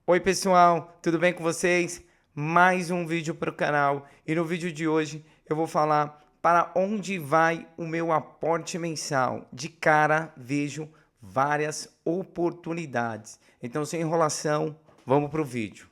Oi pessoal, tudo bem com vocês? Mais um vídeo para o canal e no vídeo de hoje eu vou falar para onde vai o meu aporte mensal. De cara vejo várias oportunidades, então sem enrolação, vamos para o vídeo.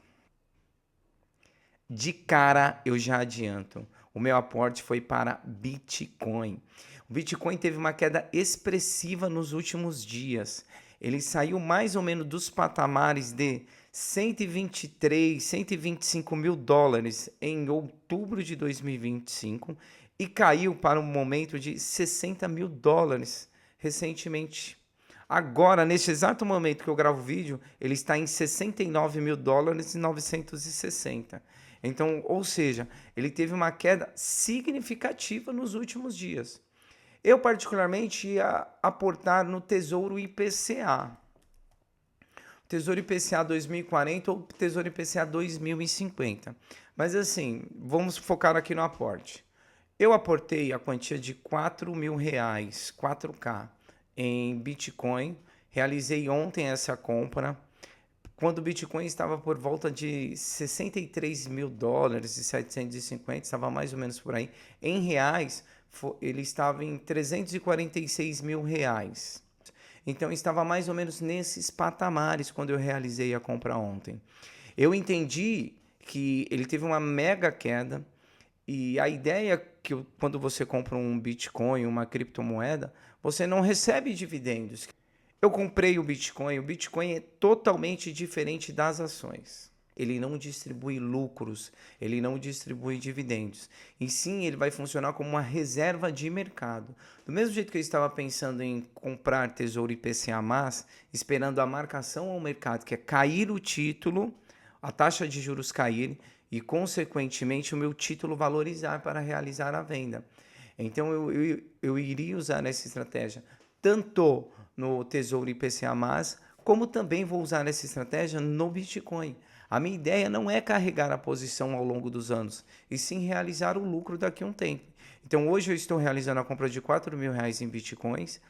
De cara eu já adianto, o meu aporte foi para Bitcoin. O Bitcoin teve uma queda expressiva nos últimos dias. Ele saiu mais ou menos dos patamares de 123, 125 mil dólares em outubro de 2025 e caiu para um momento de 60 mil dólares recentemente. Agora, neste exato momento que eu gravo o vídeo, ele está em 69 mil dólares e 960. Então, ou seja, ele teve uma queda significativa nos últimos dias. Eu, particularmente, ia aportar no Tesouro IPCA. Tesouro IPCA 2040 ou Tesouro IPCA 2050. Mas assim, vamos focar aqui no aporte. Eu aportei a quantia de R$ 4.000, 4K, em Bitcoin. Realizei ontem essa compra, quando o Bitcoin estava por volta de 63 mil dólares e 750, estava mais ou menos por aí. Em reais, ele estava em 346 mil reais. Então estava mais ou menos nesses patamares quando eu realizei a compra ontem. Eu entendi que ele teve uma mega queda e a ideia que quando você compra um Bitcoin, uma criptomoeda, você não recebe dividendos. Eu comprei o Bitcoin é totalmente diferente das ações. Ele não distribui lucros, ele não distribui dividendos. E sim, ele vai funcionar como uma reserva de mercado. Do mesmo jeito que eu estava pensando em comprar Tesouro IPCA+, esperando a marcação ao mercado, que é cair o título, a taxa de juros cair e, consequentemente, o meu título valorizar para realizar a venda. Então, eu iria usar essa estratégia tanto no Tesouro IPCA+, como também vou usar essa estratégia no Bitcoin. A minha ideia não é carregar a posição ao longo dos anos, e sim realizar o lucro daqui a um tempo. Então hoje eu estou realizando a compra de R$ 4.000 em Bitcoins.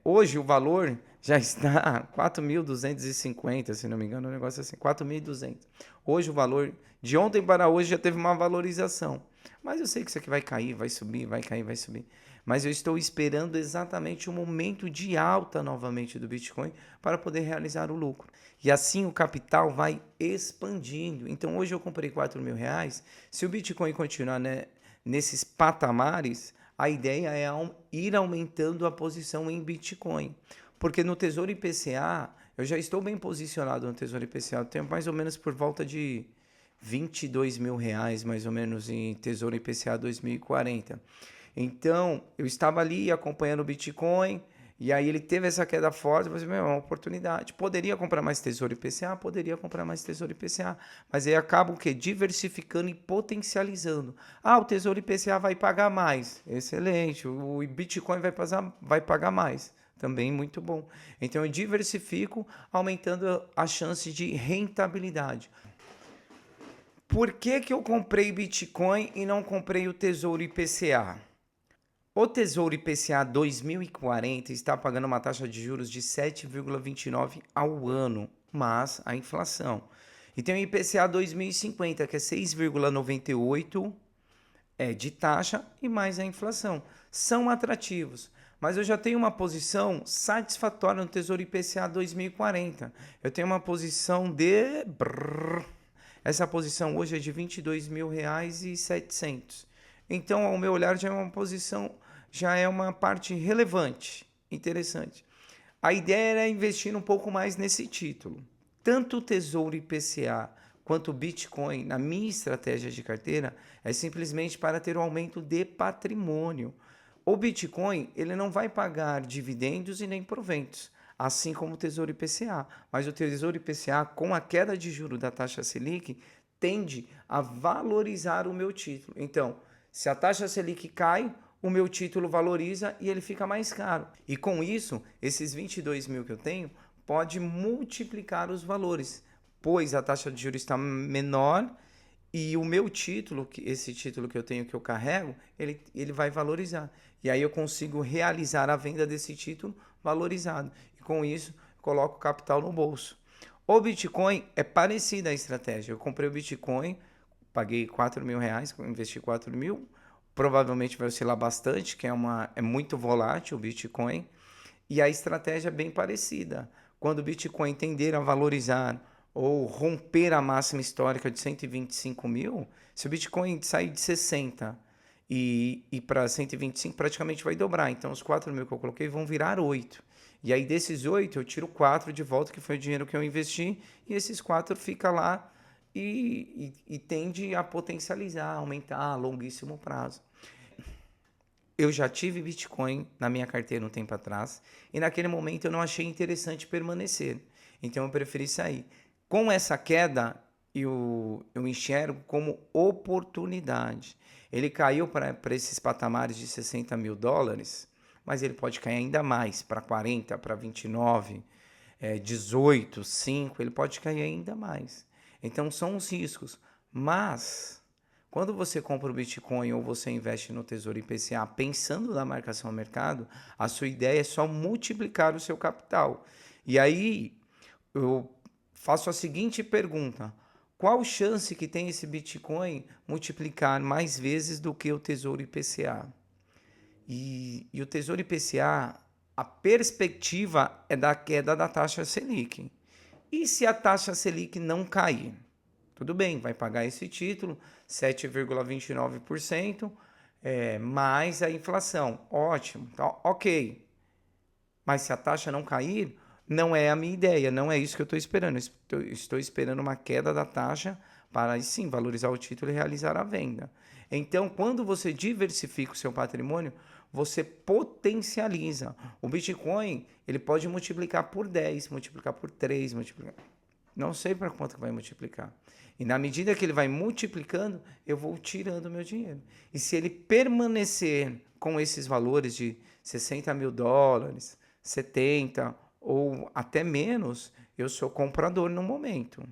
Hoje o valor já está 4.250, se não me engano, um negócio assim, 4.200. Hoje o valor de ontem para hoje já teve uma valorização. Mas eu sei que isso aqui vai cair, vai subir, vai cair, vai subir. Mas eu estou esperando exatamente o momento de alta novamente do Bitcoin para poder realizar o lucro. E assim o capital vai expandindo. Então hoje eu comprei R$ 4.000. Se o Bitcoin continuar, né, nesses patamares, a ideia é ir aumentando a posição em Bitcoin. Porque no Tesouro IPCA, eu já estou bem posicionado no Tesouro IPCA. Eu tenho mais ou menos por volta de R$ 22.000, mais ou menos, em Tesouro IPCA 2040. Então, eu estava ali acompanhando o Bitcoin, e aí ele teve essa queda forte, eu falei, meu, é uma oportunidade. Poderia comprar mais Tesouro IPCA? Poderia comprar mais Tesouro IPCA. Mas aí acaba o quê? Diversificando e potencializando. Ah, o Tesouro IPCA vai pagar mais. Excelente. O Bitcoin vai pagar mais. Também muito bom. Então eu diversifico, aumentando a chance de rentabilidade. Por que que eu comprei Bitcoin e não comprei o Tesouro IPCA? O Tesouro IPCA 2040 está pagando uma taxa de juros de 7,29 ao ano, mas a inflação. E tem o IPCA 2050, que é 6,98 de taxa e mais a inflação. São atrativos, mas eu já tenho uma posição satisfatória no Tesouro IPCA 2040. Eu tenho uma posição de... Essa posição hoje é de R$ 22.700. Então, ao meu olhar, já é uma posição, já é uma parte relevante, interessante. A ideia era investir um pouco mais nesse título. Tanto o Tesouro IPCA quanto o Bitcoin, na minha estratégia de carteira, é simplesmente para ter um aumento de patrimônio. O Bitcoin, ele não vai pagar dividendos e nem proventos, assim como o Tesouro IPCA. Mas o Tesouro IPCA, com a queda de juros da taxa Selic, tende a valorizar o meu título. Então, se a taxa Selic cai, o meu título valoriza e ele fica mais caro. E com isso, esses 22 mil que eu tenho, pode multiplicar os valores, pois a taxa de juros está menor e o meu título, esse título que eu tenho, que eu carrego, ele vai valorizar. E aí eu consigo realizar a venda desse título valorizado. E com isso, coloco o capital no bolso. O Bitcoin é parecida a estratégia. Eu comprei o Bitcoin, paguei R$ 4.000, investi 4.000. Provavelmente vai oscilar bastante, que é muito volátil o Bitcoin. E a estratégia é bem parecida. Quando o Bitcoin tender a valorizar ou romper a máxima histórica de 125 mil, se o Bitcoin sair de 60 e para 125, praticamente vai dobrar. Então, os 4.000 que eu coloquei vão virar 8. E aí, desses 8, eu tiro 4 de volta, que foi o dinheiro que eu investi, e esses 4 fica lá e tende a potencializar, aumentar a longuíssimo prazo. Eu já tive Bitcoin na minha carteira um tempo atrás e naquele momento eu não achei interessante permanecer. Então eu preferi sair. Com essa queda, eu enxergo como oportunidade. Ele caiu para esses patamares de US$ 60.000, mas ele pode cair ainda mais para 40, para 29, 18, 5, ele pode cair ainda mais. Então são os riscos. Mas quando você compra o Bitcoin ou você investe no Tesouro IPCA pensando na marcação ao mercado, a sua ideia é só multiplicar o seu capital. E aí eu faço a seguinte pergunta: qual chance que tem esse Bitcoin multiplicar mais vezes do que o Tesouro IPCA? E o Tesouro IPCA, a perspectiva é da queda da taxa Selic. E se a taxa Selic não cair? Tudo bem, vai pagar esse título, 7,29%, mais a inflação. Ótimo, tá, ok. Mas se a taxa não cair, não é a minha ideia, não é isso que eu estou esperando. Estou esperando uma queda da taxa para, sim, valorizar o título e realizar a venda. Então, quando você diversifica o seu patrimônio, você potencializa. O Bitcoin, ele pode multiplicar por 10, multiplicar por 3, multiplicar. Não sei para quanto que vai multiplicar. E na medida que ele vai multiplicando, eu vou tirando o meu dinheiro. E se ele permanecer com esses valores de US$ 60.000, 70 ou até menos, eu sou comprador no momento,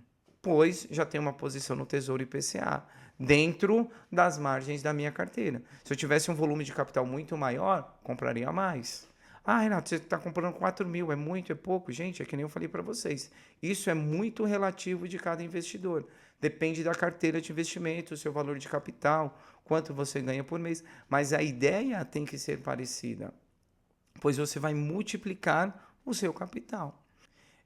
pois já tenho uma posição no Tesouro IPCA, dentro das margens da minha carteira. Se eu tivesse um volume de capital muito maior, compraria mais. Ah, Renato, você está comprando 4.000, é muito, é pouco? Gente, é que nem eu falei para vocês. Isso é muito relativo de cada investidor. Depende da carteira de investimento, o seu valor de capital, quanto você ganha por mês. Mas a ideia tem que ser parecida, pois você vai multiplicar o seu capital.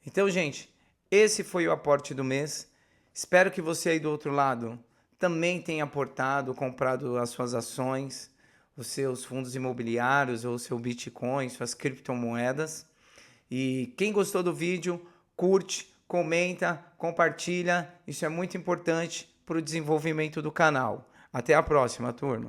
Então, gente, esse foi o aporte do mês. Espero que você aí do outro lado também tenha aportado, comprado as suas ações, os seus fundos imobiliários ou seu Bitcoin, suas criptomoedas. E quem gostou do vídeo, curte, comenta, compartilha. Isso é muito importante para o desenvolvimento do canal. Até a próxima, turma.